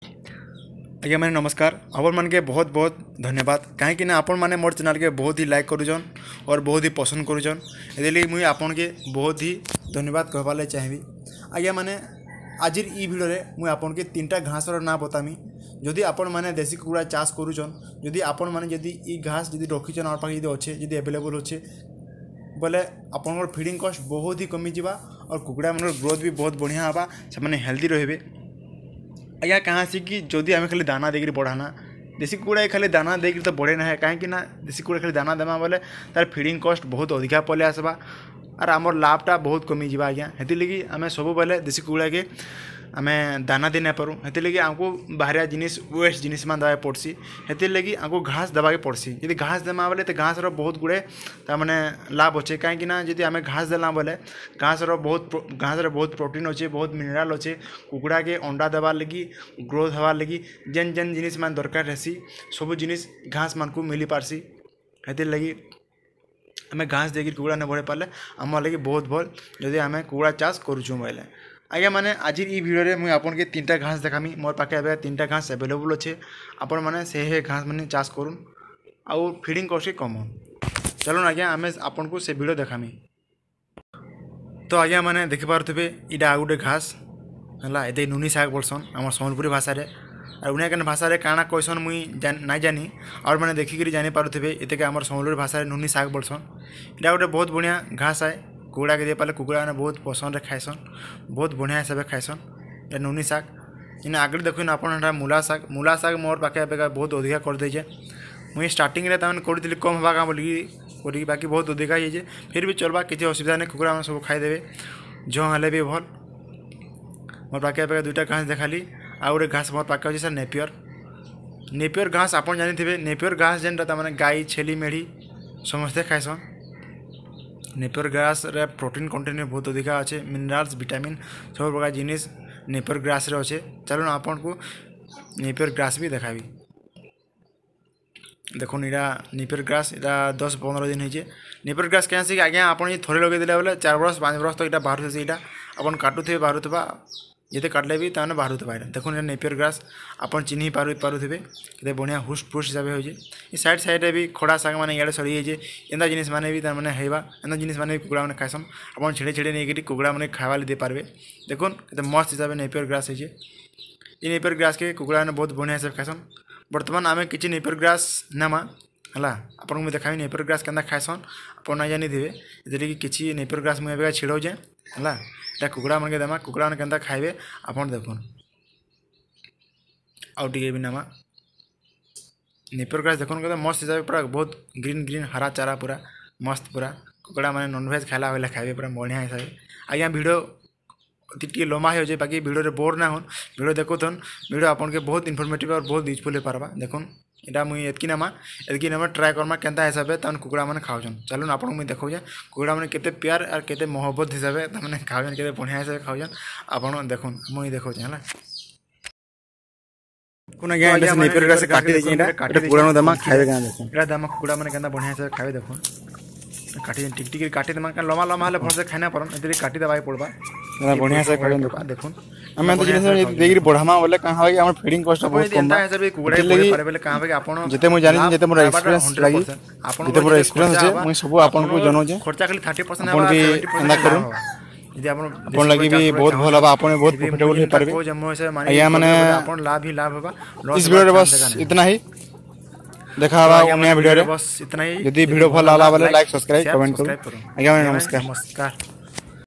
आज्ञा मैंने नमस्कार आपण मान के बहुत बहुत धन्यवाद कहीं आपण मैंने मोर चैनल के बहुत ही लाइक करुछन और बहुत ही पसंद करुछन ए मुई आपन के बहुत ही धन्यवाद कहवाले चाहिए। आज्ञा मैंने आज ई भिडियो रे मुई आपन के तीनटा घासर ना बतामी जदि आपण मैंने देसी कुकुड़ा चाष करुछन जदि आपण मैंने जदि ई घास जदि रखीछन और पाखे जदि अच्छे जदि अवेलेबल अच्छे बोले आपन फीडिंग कॉस्ट बहुत ही कमी जावा और कुकुड़ा मन ग्रोथ भी बहुत बढ़िया हाँ से मैंने हेल्दी रहे। आज्ञा कहाँ से कि जदि आम खाली दाना देकर बढ़ाना देसी कुकुड़ा खाली दाना देकर तो बढ़े ना कहीं देसी कुकुड़ा खाली दाना देमा बोले तार फीडिंग कॉस्ट बहुत अधिका पले आसवा और आमर लाभटा बहुत कमी जावा। आज्ञा हेती लगी आम सब बेले देसी कुकुड़ा के आम दाना दे ना पारूँ हेती लगी आमको बाहरिया जिनिस वेस्ट जिनिस मान देवा पड़सी हेती लगी आमको घास देवाके पड़सी यदि घास देमा बोले तो घास बहुत गुड़े तार लाभ अच्छे कहीं जब आम घास देला बोले घास बहुत प्रोटीन अच्छे बहुत मिनराल अच्छे कुकुड़ा के अंडा देवार लगी ग्रोथ हवार लगी जेन जेन जिनिस मान दरकार रहसी सब जिनिस घास मान को मिली पारसी हेती लगी आम घास देकर कुकुड़ा न बढ़े पारे आम लगे बहुत भल जदि आम कुकुड़ा चाष करुँ बोले। आज्ञा मैंने आज ई भिडियो मुझे आपन के तीनटा घास देखामी मोर पाखे ए तीनटा घास अवेलेबल अच्छे आपण मैंने से घास मैंने चाष करूँ आउ फीडिंग कॉस्ट कम चलो आज्ञा आम आपन को से भिडियो देखामी। तो आज्ञा मैंने देखिपे इटा आ गोटे घास है ये नुनी शाग बोलसन आम सम्बलपुरी भाषा और उन्हें केन भाषा काଣା कहसन मुई ना जानी और मैंने देखिक जानीपे ये आम सम्बलपुरी भाषा नुनी शाग बोलसन इटा गोटे बहुत बढ़िया घास है कुकुड़ा के दे पाले कुकुड़ा मैंने बहुत पसंद खाइसन बहुत बढ़िया हिसाब से खाइसन ये नुनी शाग इन आगे देखुन आप मूला शाग मोर पाखे बहुत अधिका कर दे मुझे स्टार्टिंग करी कम हवा क्या बोलिकी बाकी बहुत अधिका हो फिर भी चलवा किसी असुविधा नहीं कुकुड़ा मैंने सब खाईदे जो हेल्ले भी भल मोर पाखे दुईटा घास देखाली आ गए घास मोर पाखे अच्छे सर नेपियर घास आप जानी नेपियर घास जेनटा मैंने गाई छेली मेढ़ी समस्ते खाइसन नेपियर घास रे प्रोटीन कंटेंट बहुत अधिका अच्छे मिनरल्स विटामिन सब प्रकार जिनिस नेपियर घास रे अच्छे। चलो ना आपन को नेपियर घास भी देखाबी देखो इटा नेपियर घास इटा 10-15 दिन होइए नेपियर घास क्या कि आज्ञा आप थोड़े लगे देला बोले 4 वर्ष 5 वर्ष तक इटा बाहर से इटा अपन काटुथे बाहरुवा ये काटले भी ताने बाहरुवा इटा देखो इटा नेपियर घास अपन चिन्ह पारुथे के बढ़िया हुस्ट फुस्ट हिसाब हो साइड साइड भी खड़ा शाग मैंने इे सड़ी जाइए एंता जिनिस मैंने भी तार हेबा एंता जिनिस मैंने कुकुड़ा मैंने खाइसन आप छेड़े छेड़े नहीं कुकुड़ा मैंने खावा दे पारे देखो मस्त हिसाब से नेपियर घास होइए ये नेपियर घास के कुकुड़ा मैंने बहुत बढ़िया हिसाब खाइसन बर्तमान आम किसी नेपियर घास नेमा है आपको मुझे देखा नेपियर घास के खाइसन आप ना जानी थे ये किसी नेपियर घास मुझे छिड़ो जाए है इटा कुकुड़ा मन के देमा कुकुड़ा मैंने के खाइबे आप देखुन आउ टे भी नेमा नेपियर घास देखुन के मस्त हिसाब पूरा बहुत ग्रीन ग्रीन हरा चारा पूरा मस्त पूरा कुकुड़ा मैंने नॉनभेज खाला बेले खाइबे पूरा बढ़िया हिसाब से। आज्ञा भिडियो टी लम्बा हो जाए बाकी भिडियो बोर ना हो भिडियो देखुन भिडियो आपन के बहुत इनफॉर्मेटिव और बहुत यूजफुल हो पारबा देखुन इटा मुई एतकी नेमा ट्राए करमा केनता हिसाब से कुकुड़ा मैंने खाऊन चलो आपको मुझे देखो कुकुड़ा मैंने केते प्यार और केते मोहब्बत हिसाब से खाऊन के बढ़िया हिसाब से खाऊन आप देखुन मुझे देखो है नेपियर घास काटी देछि एटा कुकुड़ा दमा खाइबे गां देखुन एटा दमा कुकुड़ा मैंने केनता बढ़िया हिसाब से खाइबे देखुन काटी टिक टिक काटी देमा लम्बा लम्बा हेले भल से खाना परन एते काटी देबाई पड़बा बढ़िया से खाइबे देखुन हम तो जिनिस देगिरी बढ़ामा बोले कहां होई हमर फीडिंग कॉस्ट बहुत कम है हिसाब से कुकुड़ा पड़े पारे बोले कहां बे आपन जते मु जानि जते मोर एक्सपीरियंस लागी जते मोर एक्सपीरियंस है मुई सब आपन को जनो जे खर्चा खाली 30% है 70% करूं यदि आपन लगी भी बहुत भल हबा आपन बहुत प्रॉफिटेबल हो पारबे या माने आपन लाभ ही लाभ होबा इस वीडियो रे बस इतना ही देखा हवा अन्य वीडियो रे बस इतना ही यदि वीडियो भल लागला बोले लाइक सब्सक्राइब कमेंट करो। आज्ञा नमस्कार।